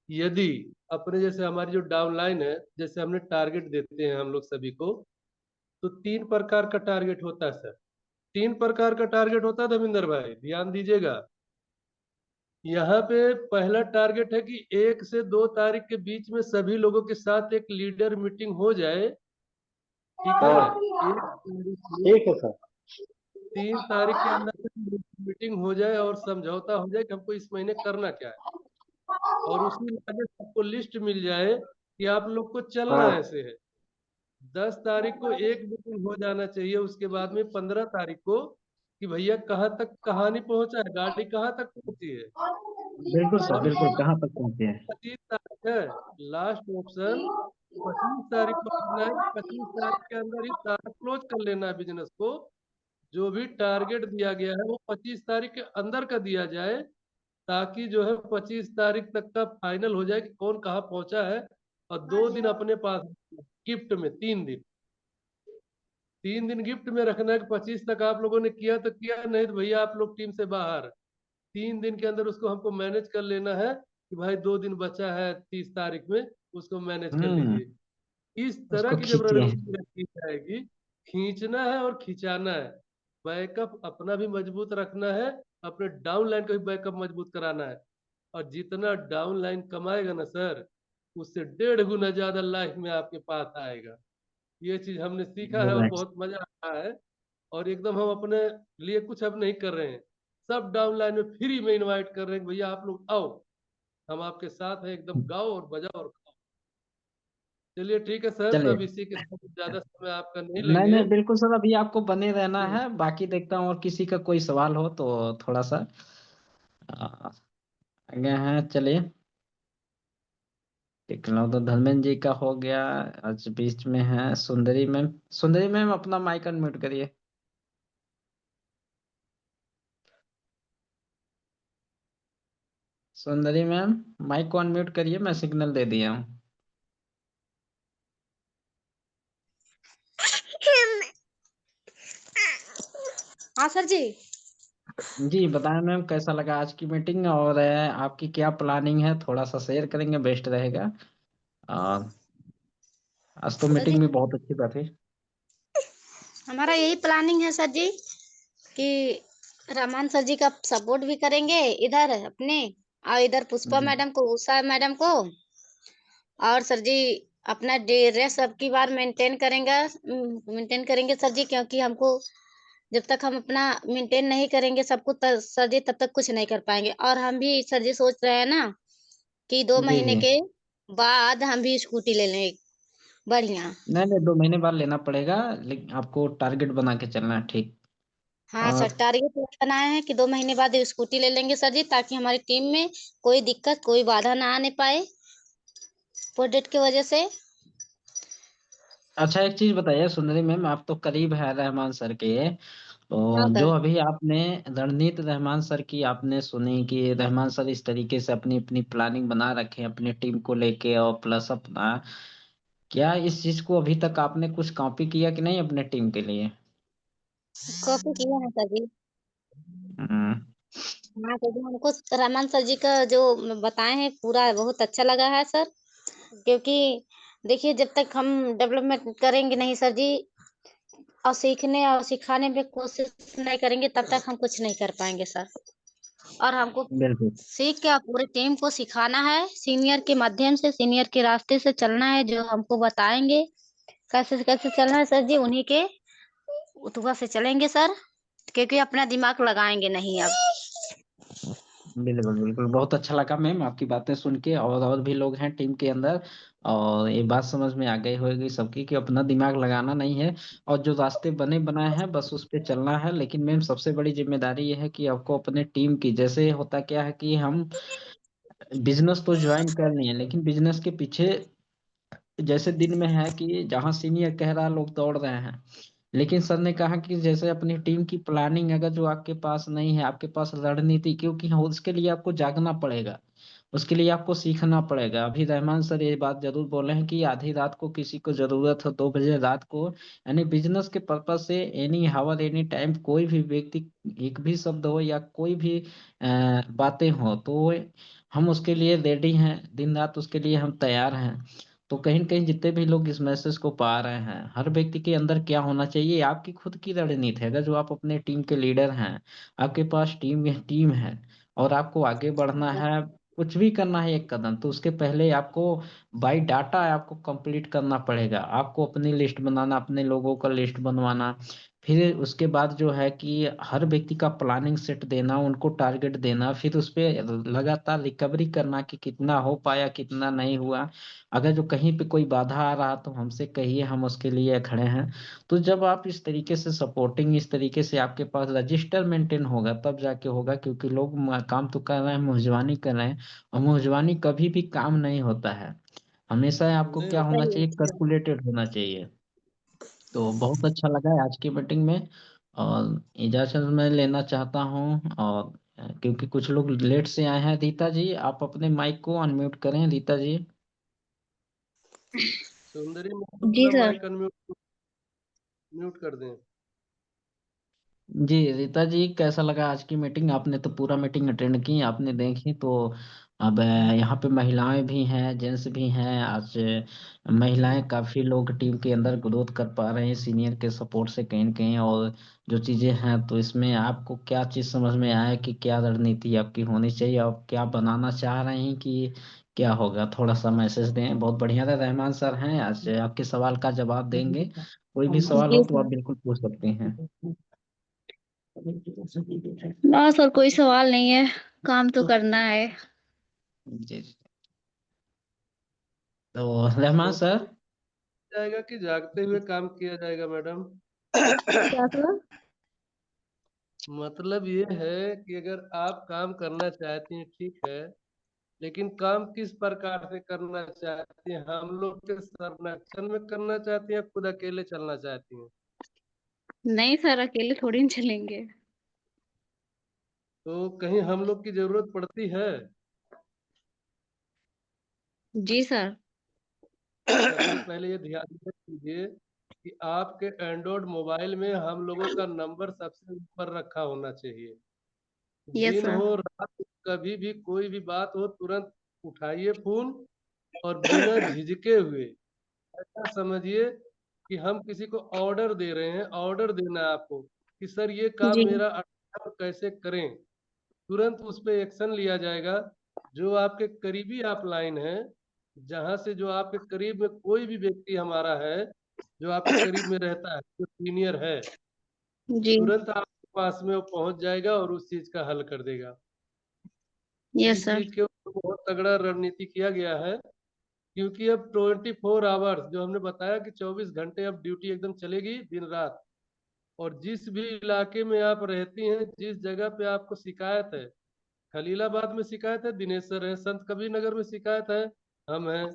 यदि अपने जैसे हमारी जो डाउन लाइन है, जैसे हमने टारगेट देते हैं हम लोग सभी को, तो 3 प्रकार का टारगेट होता है सर। 3 प्रकार का टारगेट होता है धर्मेंद्र भाई, ध्यान दीजिएगा। यहाँ पे पहला टारगेट है कि 1 से 2 तारीख के बीच में सभी लोगों के साथ एक लीडर मीटिंग हो जाए। ठीक है। हाँ, 1 तारीख से ठीक है सर। 3 तारीख के अंदर मीटिंग हो जाए और समझौता हो जाए कि हमको इस महीने करना क्या है। और उसी लगे सबको लिस्ट मिल जाए कि आप लोग को चलना हाँ, ऐसे है। 10 तारीख को एक मीटिंग हो जाना चाहिए, उसके बाद में 15 तारीख को कि भैया कहाँ तक कहानी पहुंचा है, गाड़ी कहाँ तक पहुंची है। बिल्कुल सर, और बिल्कुल, कहाँ तक पहुंचे हैं। 25 तारीख है लास्ट ऑप्शन। 25 तारीख को करना है। 25 तारीख के अंदर ही सारा क्लोज कर लेना है बिजनेस को। जो भी टारगेट दिया गया है वो 25 तारीख के अंदर का दिया जाए, ताकि जो है 25 तारीख तक का फाइनल हो जाए कि कौन कहाँ पहुंचा है। और 2 दिन अपने पास गिफ्ट में, 3 दिन, 3 दिन गिफ्ट में रखना है कि 25 तक आप लोगों ने किया तो किया, नहीं तो भैया आप लोग टीम से बाहर। 3 दिन के अंदर उसको हमको मैनेज कर लेना है कि भाई 2 दिन बचा है 30 तारीख में, उसको मैनेज कर हम्म। लीजिए। इस तरह उसको की जब खींचिए। रणनीति रखी जाएगी, खींचना है और खिंचाना है। बैकअप अपना भी मजबूत रखना है, अपने डाउन लाइन का भी बैकअप मजबूत कराना है। और जितना डाउन लाइन कमाएगा ना सर, उससे 1.5 गुना ज्यादा लाइफ में आपके पास आएगा। ये चीज हमने सीखा है और राइट। बहुत मजा आता है। और एकदम हम अपने लिए कुछ अब नहीं कर रहे हैं, सब डाउन लाइन में फ्री में इनवाइट कर रहे हैं, भैया आप लोग आओ, हम आपके साथ हैं, एकदम गाओ और बजाओ और खाओ। चलिए ठीक है सर, चलिए। तब इसी के साथ ज्यादा समय आपका नहीं नहीं लेंगे। नहीं, बिल्कुल सर, अभी आपको बने रहना हम्म। है। बाकी देखता हूँ और किसी का कोई सवाल हो तो थोड़ा सा आगे हैं। चलिए, देख लो तो धर्मेंद्र जी का हो गया। आज बीच में है सुंदरी मैम। सुंदरी मैम, अपना माइक अनम्यूट करिए। सुंदरी मैम, माइक को अनम्यूट करिए, मैं सिग्नल दे दिया हूँ। हाँ सर जी। जी बताएं मैम, कैसा लगा आज की मीटिंग, और आपकी क्या प्लानिंग है, थोड़ा सा शेयर करेंगे, बेस्ट रहेगा। और आज तो सर जी, मीटिंग भी बहुत अच्छी बात है। हमारा यही प्लानिंग है सर जी कि रहमान सर जी का सपोर्ट भी करेंगे इधर अपने, और इधर पुष्पा जी मैडम को, उषा मैडम को। और सर जी अपना ड्रेस अब की बार मेंटेन करेंगे सर जी, क्योंकि हमको जब तक हम अपना मेंटेन नहीं करेंगे सबको सर जी, तब तक कुछ नहीं कर पाएंगे। और हम भी सर जी सोच रहे हैं ना कि दो जी महीने जी। के बाद हम भी स्कूटी ले लें बढ़िया। नहीं नहीं, 2 महीने बाद लेना पड़ेगा, लेकिन आपको टारगेट बना के चलना है, ठीक। हाँ सर, और टारगेट बनाए हैं कि 2 महीने बाद स्कूटी ले लेंगे सर जी, ताकि हमारी टीम में कोई दिक्कत, कोई बाधा ना आने पाए प्रोजेक्ट की वजह से। अच्छा, एक चीज बताइए सुंदरी मैम, आप तो करीब है रहमान सर के, हाँ तो जो सर। अभी आपने रणनीति रहमान सर की आपने सुनी कि रहमान सर इस तरीके से अपनी अपनी प्लानिंग बना रखे हैं अपनी टीम को लेके, और प्लस अपना, क्या इस चीज को अभी तक आपने कुछ कॉपी किया कि नहीं अपने टीम के लिए? कॉपी किया है सर जी। हम्म। हाँ सर जी, हमको रहमान सर जी का जो बताए हैं पूरा बहुत अच्छा लगा है सर। क्योंकि देखिए, जब तक हम डेवलपमेंट करेंगे नहीं सर जी, और सीखने और सिखाने में कोशिश नहीं करेंगे, तब तक हम कुछ नहीं कर पाएंगे सर। और हमको बिल्कुल सीख के पूरे टीम को सिखाना है, सीनियर के माध्यम से, सीनियर के रास्ते से चलना है, जो हमको बताएंगे कैसे कैसे चलना है सर जी, उन्हीं के उतवा से चलेंगे सर। क्योंकि अपना दिमाग लगाएंगे नहीं अब। बिल्कुल बिल्कुल, बहुत अच्छा लगा मैम आपकी बातें सुन के, और भी लोग हैं टीम के अंदर, और ये बात समझ में आ गई होगी सबकी कि अपना दिमाग लगाना नहीं है, और जो रास्ते बने बनाए हैं बस उस पे चलना है। लेकिन मैम सबसे बड़ी जिम्मेदारी ये है कि आपको अपने टीम की, जैसे होता क्या है कि हम बिजनेस तो ज्वाइन कर लिए हैं, लेकिन बिजनेस के पीछे जैसे दिन में है कि जहाँ सीनियर कह रहा है लोग दौड़ रहे हैं, लेकिन सर ने कहा कि जैसे अपनी टीम की प्लानिंग अगर जो आपके पास नहीं है, आपके पास रणनीति, क्योंकि उसके लिए आपको जागना पड़ेगा, उसके लिए आपको सीखना पड़ेगा। अभी रहमान सर ये बात जरूर बोले हैं कि आधी रात को किसी को जरूरत हो, 2 बजे रात को, यानी बिजनेस के पर्पज से एनी हावर एनी टाइम कोई भी व्यक्ति, एक भी शब्द हो या कोई भी बातें हो, तो हम उसके लिए रेडी हैं, दिन रात उसके लिए हम तैयार हैं। तो कहीं न कहीं जितने भी लोग इस मैसेज को पा रहे हैं, हर व्यक्ति के अंदर क्या होना चाहिए, आपकी खुद की रणनीति है। अगर जो आप अपने टीम के लीडर हैं, आपके पास टीम है, और आपको आगे बढ़ना है, कुछ भी करना है एक कदम, तो उसके पहले आपको बाई डाटा आपको कंप्लीट करना पड़ेगा। आपको अपनी लिस्ट बनाना, अपने लोगों का लिस्ट बनवाना, फिर उसके बाद जो है कि हर व्यक्ति का प्लानिंग सेट देना, उनको टारगेट देना, फिर उस पे लगातार रिकवरी करना कि कितना हो पाया, कितना नहीं हुआ। अगर जो कहीं पे कोई बाधा आ रहा तो हमसे कहिए, हम उसके लिए खड़े हैं। तो जब आप इस तरीके से सपोर्टिंग, इस तरीके से आपके पास रजिस्टर मेंटेन होगा, तब जाके होगा, क्योंकि लोग काम तो कर रहे हैं, मुहजवानी कर रहे हैं, और मुहजवानी कभी भी काम नहीं होता है। हमेशा आपको नहीं क्या होना सही चाहिए, है। कैलकुलेटेड होना चाहिए। तो बहुत अच्छा लगा है आज की मीटिंग में, और इजाजत मैं लेना चाहता हूँ। और क्योंकि कुछ लोग लेट से आए हैं, रीता जी आप अपने माइक को अनम्यूट करें। रीता जी। सुंदरी मैम जी अपना सर। माइक म्यूट कर दें। जी रीता जी, कैसा लगा आज की मीटिंग? आपने तो पूरा मीटिंग अटेंड की, आपने देखी तो। अब यहाँ पे महिलाएं भी हैं, जेंट्स भी हैं। आज महिलाएं काफी लोग टीम के अंदर ग्रोथ कर पा रहे हैं सीनियर के सपोर्ट से कहीं न कहीं। और जो चीजें हैं, तो इसमें आपको क्या चीज समझ में आया कि क्या रणनीति आपकी होनी चाहिए, आप क्या बनाना चाह रहे हैं कि क्या होगा? थोड़ा सा मैसेज दें। बहुत बढ़िया था। रहमान सर हैं, आज आपके सवाल का जवाब देंगे। कोई भी सवाल जी हो तो आप सर। बिल्कुल पूछ सकते हैं। ना सर, कोई सवाल नहीं है, काम तो करना है। जी जी। तो रहमान तो सर। जाएगा कि जागते हुए काम किया जाएगा मैडम? क्या सर? मतलब ये है कि अगर आप काम करना चाहती हैं ठीक है, लेकिन काम किस प्रकार से करना चाहती हैं? हम लोग के संरक्षण में करना चाहती हैं, खुद अकेले चलना चाहती हैं? नहीं सर, अकेले थोड़ी न चलेंगे। तो कहीं हम लोग की जरूरत पड़ती है? जी सर। सबसे पहले ये ध्यान कीजिए कि आपके एंड्रॉइड मोबाइल में हम लोगों का नंबर सबसे ऊपर रखा होना चाहिए। यस दिन सर। हो रात, कभी भी कोई भी बात हो, तुरंत उठाइए फोन और बिना झिझके हुए ऐसा समझिए कि हम किसी को ऑर्डर दे रहे हैं। ऑर्डर देना है आपको कि सर ये काम जी। मेरा कैसे करें। तुरंत उस पर एक्शन लिया जाएगा। जो आपके करीबी अपलाइन है, जहां से जो आपके करीब में कोई भी व्यक्ति हमारा है, जो आपके करीब में रहता है, जो सीनियर है, जी। तुरंत आपके पास में वो पहुंच जाएगा और उस चीज का हल कर देगा। यस इस सर। चीज के ऊपर बहुत तगड़ा रणनीति किया गया है, क्योंकि अब 24 आवर्स जो हमने बताया कि 24 घंटे अब ड्यूटी एकदम चलेगी दिन रात। और जिस भी इलाके में आप रहती हैं, जिस जगह पे आपको शिकायत है, खलीलाबाद में शिकायत है दिनेश सर है, संत कबीर नगर में शिकायत है हम हैं,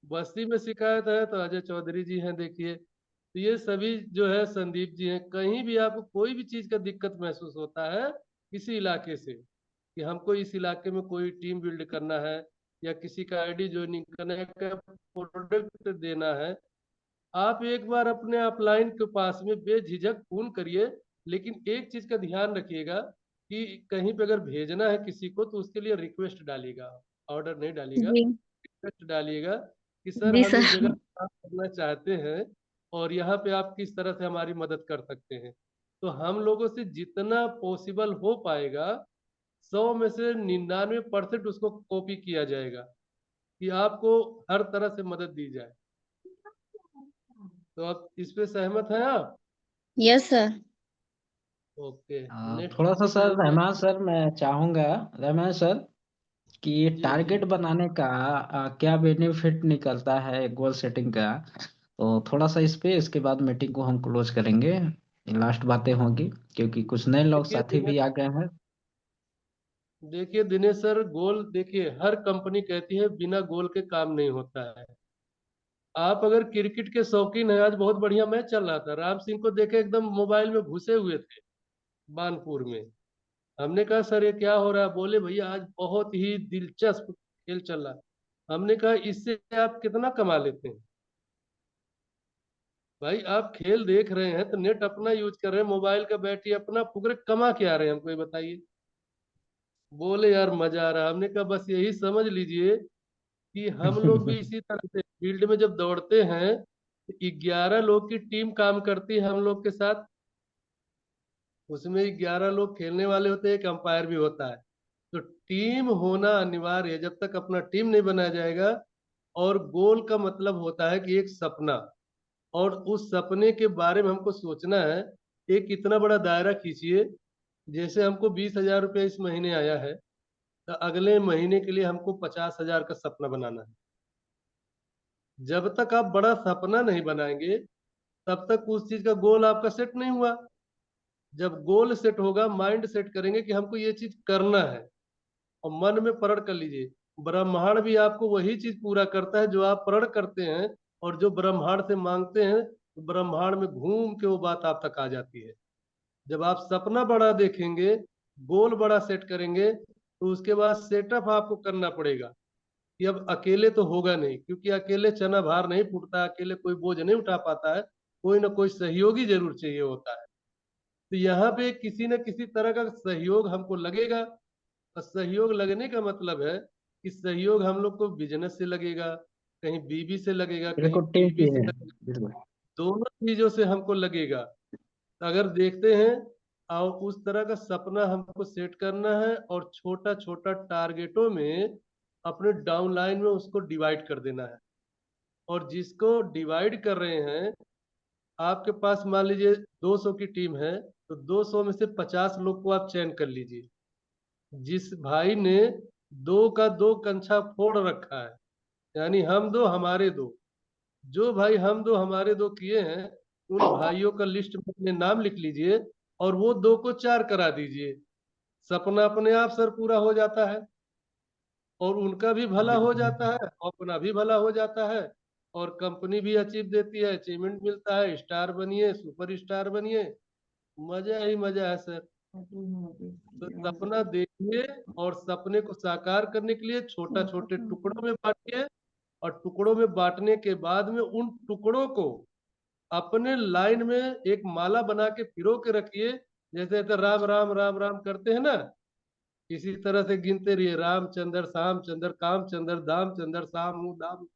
बस्ती में शिकायत है तो अजय चौधरी जी हैं, देखिए। तो ये सभी जो है संदीप जी हैं। कहीं भी आपको कोई भी चीज का दिक्कत महसूस होता है किसी इलाके से, कि हमको इस इलाके में कोई टीम बिल्ड करना है या किसी का आईडी ज्वाइनिंग करना है, प्रोडक्ट देना है, आप एक बार अपने अपलाइन के पास में बेझिझक फोन करिए। लेकिन एक चीज का ध्यान रखिएगा कि कहीं पे अगर भेजना है किसी को तो उसके लिए रिक्वेस्ट डालिएगा, ऑर्डर नहीं डालिएगा। जी। रिक्वेस्ट डालिएगा कि सर जी हम इस सर। जगह काम करना चाहते हैं और यहाँ पे आप किस तरह से हमारी मदद कर सकते हैं। तो हम लोगों से जितना पॉसिबल हो पाएगा, 100 में से 99% उसको कॉपी किया जाएगा कि आपको हर तरह से मदद दी जाए। तो आप इस पे सहमत हैं आप? Yes sir. ओके। नेक्स्ट थोड़ा सा चीज सर, है रहमान सर मैं चाहूंगा, रहमान सर, कि जी जी। टारगेट बनाने का क्या बेनिफिट निकलता है गोल सेटिंग का? तो थोड़ा सा इस पे, इसके बाद मीटिंग को हम क्लोज करेंगे। लास्ट बातें होंगी क्योंकि कुछ नए लोग देखिए साथी दिनेश भी आ गए हैं। देखिए दिनेश सर, गोल देखिए हर कंपनी कहती है बिना गोल के काम नहीं होता है। आप अगर क्रिकेट के शौकीन हैं, आज बहुत बढ़िया मैच चल रहा था, राम सिंह को देखे एकदम मोबाइल में घुसे हुए थे बानपुर में। हमने कहा सर ये क्या हो रहा है? बोले भैया आज बहुत ही दिलचस्प खेल चल रहा है। हमने कहा इससे आप कितना कमा लेते हैं? भाई आप खेल देख रहे हैं तो नेट अपना यूज कर रहे हैं, मोबाइल का बैटरी अपना फुकरे, कमा के आ रहे हैं, हमको ये बताइए। बोले यार मजा आ रहा है। हमने कहा बस यही समझ लीजिए कि हम लोग भी इसी तरह से फील्ड में जब दौड़ते हैं तो 11 लोग की टीम काम करती है हम लोग के साथ। उसमें 11 लोग खेलने वाले होते हैं, एक अंपायर भी होता है। तो टीम होना अनिवार्य है, जब तक अपना टीम नहीं बनाया जाएगा। और गोल का मतलब होता है कि एक सपना, और उस सपने के बारे में हमको सोचना है। एक इतना बड़ा दायरा खींचिए, जैसे हमको 20,000 रुपया इस महीने आया है, तो अगले महीने के लिए हमको 50,000 का सपना बनाना है। जब तक आप बड़ा सपना नहीं बनाएंगे, तब तक उस चीज का गोल आपका सेट नहीं हुआ। जब गोल सेट होगा, माइंड सेट करेंगे कि हमको ये चीज करना है, और मन में प्रण कर लीजिए। ब्रह्मांड भी आपको वही चीज पूरा करता है जो आप प्रण करते हैं, और जो ब्रह्मांड से मांगते हैं तो ब्रह्मांड में घूम के वो बात आप तक आ जाती है। जब आप सपना बड़ा देखेंगे, गोल बड़ा सेट करेंगे, तो उसके बाद सेटअप आपको करना पड़ेगा कि अब अकेले तो होगा नहीं, क्योंकि अकेले चना भार नहीं फूटता, अकेले कोई बोझ नहीं उठा पाता है, कोई ना कोई सहयोगी जरूर चाहिए होता है। तो यहाँ पे किसी न किसी तरह का सहयोग हमको लगेगा। और सहयोग लगने का मतलब है कि सहयोग हम लोग को बिजनेस से लगेगा, कहीं बीबी से लगेगा, कहीं बिल्कुल टीम बीबी की से है। लगेगा, बिल्कुल दोनों चीजों से हमको लगेगा। अगर देखते हैं, और उस तरह का सपना हमको सेट करना है और छोटा छोटा टारगेटों में अपने डाउन लाइन में उसको डिवाइड कर देना है। और जिसको डिवाइड कर रहे हैं, आपके पास मान लीजिए 200 की टीम है, तो 200 में से 50 लोग को आप चयन कर लीजिए। जिस भाई ने दो का दो कंछा फोड़ रखा है, यानी हम दो हमारे दो, जो भाई हम दो हमारे दो किए हैं, उन भाइयों का लिस्ट में अपने नाम लिख लीजिए और वो दो को चार करा दीजिए। सपना अपने आप सर पूरा हो जाता है, और उनका भी भला हो बिल्कुल जाता है, और अपना भी भला हो जाता है, और कंपनी भी अचीव देती है, अचीवमेंट मिलता है, स्टार बनिए, सुपर स्टार बनिए, मजा ही मजा है सर। तो सपना देखिए और सपने को साकार करने के लिए छोटा छोटे टुकड़ों में बांटिए, और टुकड़ों में बांटने के बाद में उन टुकड़ों को अपने लाइन में एक माला बना के पिरो के रखिए। जैसे ऐसे राम राम राम राम करते हैं ना, इसी तरह से गिनते रहिए, रामचंद्र श्यामचंद्र कामचंद्र दामचंद्र सामू दाम।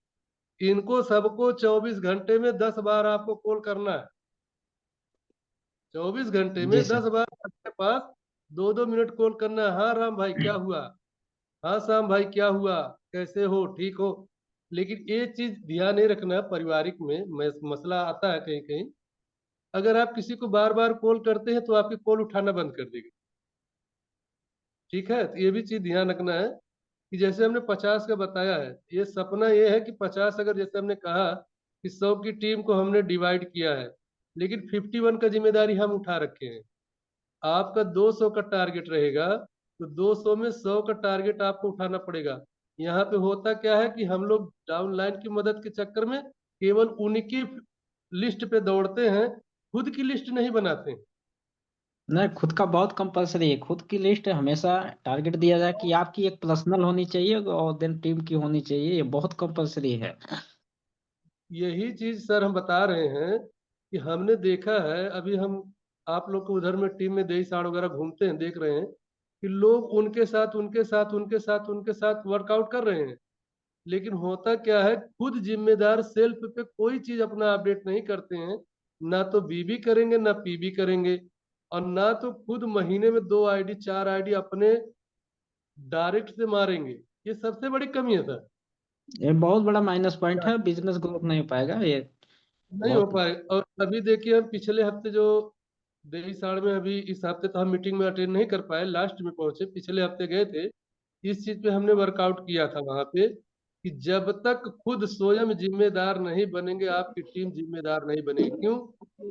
इनको सबको 24 घंटे में 10 बार आपको कॉल करना है। 24 घंटे में जी सर। 10 बार आपके पास 2-2 मिनट कॉल करना है। हाँ राम भाई क्या हुआ, हाँ श्याम भाई क्या हुआ, कैसे हो, ठीक हो। लेकिन ये चीज ध्यान नहीं रखना, पारिवारिक में मसला आता है कहीं कहीं। अगर आप किसी को बार बार कॉल करते हैं तो आपकी कॉल उठाना बंद कर देगी। ठीक है, तो ये भी चीज ध्यान रखना है कि जैसे हमने 50 का बताया है, ये सपना ये है कि 50, अगर जैसे हमने कहा कि 100 की टीम को हमने डिवाइड किया है, लेकिन 51 का जिम्मेदारी हम उठा रखे हैं। आपका 200 का टारगेट रहेगा, तो 200 में 100 का टारगेट आपको उठाना पड़ेगा। यहाँ पे होता क्या है कि हम लोग डाउन लाइन की मदद के चक्कर में केवल उनकी लिस्ट पे दौड़ते हैं, खुद की लिस्ट नहीं बनाते हैं। नहीं, खुद का बहुत कंपलसरी है। खुद की लिस्ट हमेशा टारगेट दिया जाए कि आपकी एक पर्सनल होनी चाहिए और देन टीम की होनी चाहिए, ये बहुत कंपलसरी है। यही चीज सर हम बता रहे हैं कि हमने देखा है, अभी हम आप लोग को उधर में टीम में देही साड़ वगैरह घूमते हैं, देख रहे हैं कि लोग उनके साथ उनके साथ उनके साथ उनके साथ वर्कआउट कर रहे हैं। लेकिन होता क्या है, खुद जिम्मेदार सेल्फ पे कोई चीज अपना अपडेट नहीं करते हैं। ना तो बीबी करेंगे, ना पीबी करेंगे, और ना तो खुद महीने में 2 आईडी 4 आईडी अपने डायरेक्ट से मारेंगे। ये सबसे बड़ी कमी है सर। ये बहुत बड़ा माइनस पॉइंट है, बिजनेस ग्रोथ नहीं हो पाएगा ये। नहीं हो बहुत। पाए। और अभी देखिए, हम पिछले हफ्ते जो देही साड़ में, अभी इस हफ्ते तो हम मीटिंग में अटेंड नहीं कर पाए, लास्ट में पहुंचे, पिछले हफ्ते गए थे। इस चीज पे हमने वर्कआउट किया था वहां पे कि जब तक खुद स्वयं जिम्मेदार नहीं बनेंगे, आपकी टीम जिम्मेदार नहीं बनेगी। क्यों?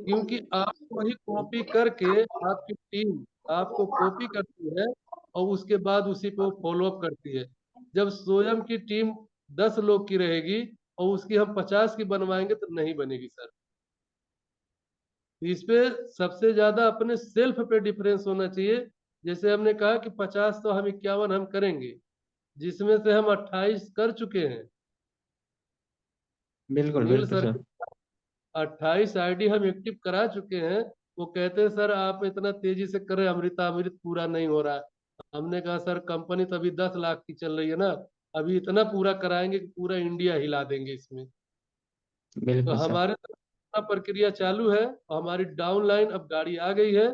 क्योंकि आपको ही कॉपी करके आपकी टीम आपको कॉपी करती है, और उसके बाद उसी पे वो फॉलो अप करती है। जब स्वयं की टीम 10 लोग की रहेगी और उसकी हम 50 की बनवाएंगे तो नहीं बनेगी सर। इस पे सबसे ज्यादा अपने सेल्फ पे डिफरेंस होना चाहिए। जैसे हमने कहा कि 50 तो हम 51 हम करेंगे, जिसमें से हम 28 कर चुके हैं। बिल्कुल सुनील बिल्कुल सर सर। के 28 आईडी हम एक्टिव करा चुके हैं। वो कहते हैं सर आप इतना तेजी से कर रहे हैं, अमृता अमृत पूरा नहीं हो रहा है। हमने कहा सर कंपनी तो अभी 10 लाख की चल रही है ना, अभी इतना पूरा कराएंगे कि पूरा इंडिया हिला देंगे इसमें। तो बिल्कुल सर। हमारे तरफ पूरा प्रक्रिया चालू है, और हमारी डाउन लाइन अब गाड़ी आ गई है।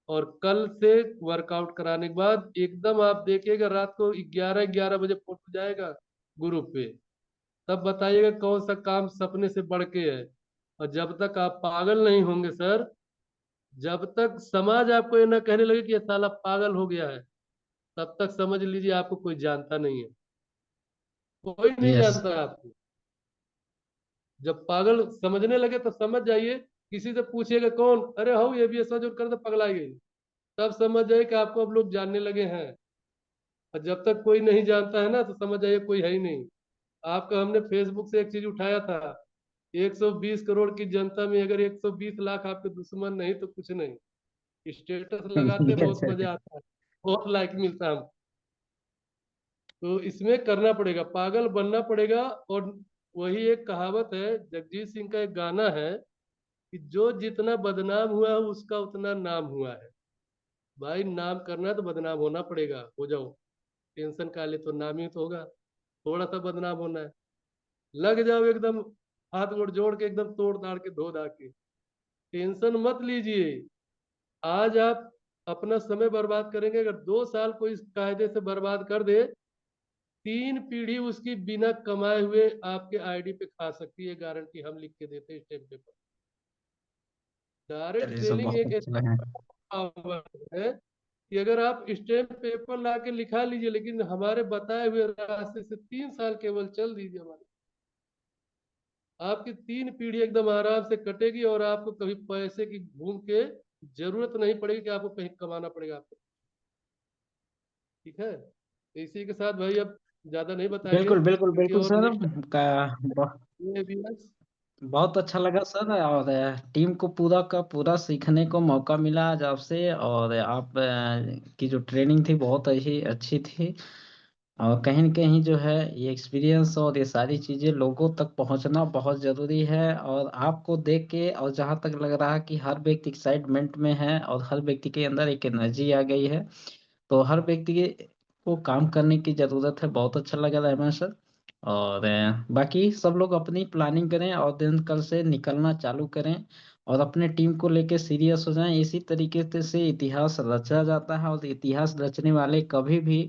और कल से वर्कआउट कराने के बाद एकदम आप देखिएगा, रात को 11-11 बजे फोटो जाएगा ग्रुप पे। तब बताइएगा कौन सा काम सपने से बढ़ के है। और जब तक आप पागल नहीं होंगे सर, जब तक समाज आपको ये ना कहने लगे कि ये साला पागल हो गया है, तब तक समझ लीजिए आपको कोई जानता नहीं है। कोई नहीं यस। जानता आपको। जब पागल समझने लगे तो समझ जाइए, किसी से पूछिएगा कौन, अरे हो ये भी ऐसा जो कर, तो पगलाई गई। तब समझ जाइए कि आपको अब लोग जानने लगे हैं। और जब तक कोई नहीं जानता है ना, तो समझ जाइए कोई है ही नहीं। आपका हमने फेसबुक से एक चीज उठाया था, 120 करोड़ की जनता में अगर 120 लाख आपके दुश्मन नहीं तो कुछ नहीं। स्टेटस लगाते बहुत अच्छा मजा आता है, बहुत लाइक मिलता है हमको। तो इसमें करना पड़ेगा, पागल बनना पड़ेगा। और वही एक कहावत है, जगजीत सिंह का एक गाना है कि जो जितना बदनाम हुआ है उसका उतना नाम हुआ है। भाई नाम करना है तो बदनाम होना पड़ेगा, हो जाओ। टेंशन का ले तो नाम ही तो होगा, थोड़ा सा बदनाम होना है, लग जाओ एकदम, हाथ मुड़ जोड़ के एकदम तोड़ ताड़ के धो धा के। टेंशन मत लीजिए। आज आप अपना समय बर्बाद करेंगे, अगर 2 साल कोई इस कायदे से बर्बाद कर दे, 3 पीढ़ी उसकी बिना कमाए हुए आपके आईडी पे खा सकती है, गारंटी हम लिख के देते हैं स्टैम्प पेपर। डायरेक्ट चलिए सर, सेलिंग बहुत एक अच्छा ऐसा लगा। पावर है कि अगर आप स्टैम्प पेपर ला के लिखा लीजिए, लेकिन हमारे बताए हुए रास्ते से 3 साल केवल चल दीजिए, हमारे आपकी 3 पीढ़ी एकदम आराम से कटेगी, और आपको कभी पैसे की घूम के जरूरत नहीं पड़ेगी कि आपको कहीं कमाना पड़ेगा आपको। ठीक है, तो इसी के साथ भाई अब ज्यादा नहीं बताएंगे, बिल्कुल बिल्कुल क्योंकि बिल्कुल और सर। नेक्स्ट का ये भी है। बहुत अच्छा लगा सर, और टीम को पूरा का पूरा सीखने को मौका मिला आज आपसे, और आप की जो ट्रेनिंग थी बहुत अच्छी अच्छी थी। और कहीं न कहीं जो है ये एक्सपीरियंस और ये सारी चीज़ें लोगों तक पहुंचना बहुत ज़रूरी है। और आपको देख के और जहां तक लग रहा है कि हर व्यक्ति एक्साइटमेंट में है और हर व्यक्ति के अंदर एक एनर्जी आ गई है, तो हर व्यक्ति को काम करने की ज़रूरत है। बहुत अच्छा लगा रहमान सर। और बाकी सब लोग अपनी प्लानिंग करें और दिन कल से निकलना चालू करें, और अपने टीम को लेके सीरियस हो जाएं। इसी तरीके से इतिहास रचा जाता है, और इतिहास रचने वाले कभी भी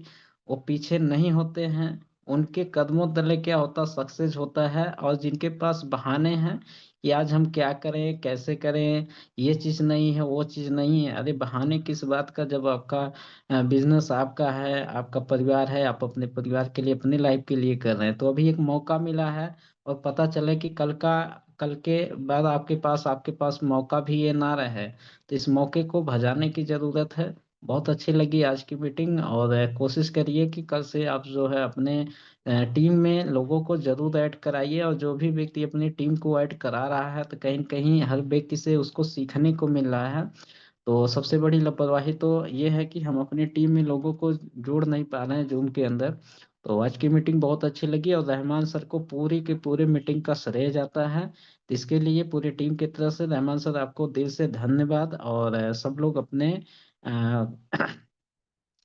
वो पीछे नहीं होते हैं। उनके कदमों तले क्या होता, सक्सेस होता है। और जिनके पास बहाने हैं कि आज हम क्या करें कैसे करें, ये चीज़ नहीं है वो चीज़ नहीं है, अरे बहाने किस बात का, जब आपका बिजनेस आपका है, आपका परिवार है, आप अपने परिवार के लिए अपनी लाइफ के लिए कर रहे हैं। तो अभी एक मौका मिला है, और पता चले कि कल के बाद आपके पास मौका भी ये ना रहे, तो इस मौके को भजाने की जरूरत है। बहुत अच्छी लगी आज की मीटिंग, और कोशिश करिए कि कल से आप जो है अपने टीम में लोगों को जरूर ऐड कराइए। और जो भी व्यक्ति अपनी टीम को ऐड करा रहा है, तो कहीं न कहीं हर व्यक्ति से उसको सीखने को मिल रहा है। तो सबसे बड़ी लापरवाही तो ये है कि हम अपनी टीम में लोगों को जोड़ नहीं पा रहे हैं जूम के अंदर। तो आज की मीटिंग बहुत अच्छी लगी, और रहमान सर को पूरी की पूरी मीटिंग का श्रेय जाता है। तो इसके लिए पूरी टीम की तरफ से रहमान सर आपको दिल से धन्यवाद। और सब लोग अपने अ,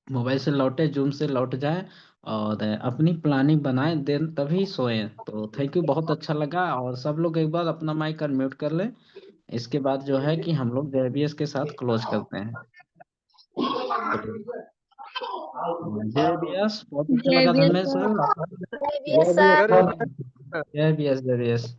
मोबाइल से लौटे, जूम से लौट जाए, और अपनी प्लानिंग बनाएं, देन तभी सोएं। तो थैंक यू, बहुत अच्छा लगा। और सब लोग एक बार अपना माइक अनम्यूट कर लें। इसके बाद जो है कि हम लोग जेबीएस के साथ क्लोज करते हैं। जेबीएस बहुत अच्छा जय लगा वीर धर्मेश सर। सर। जय वीर सर। अरे जेबीएस जेबीएस।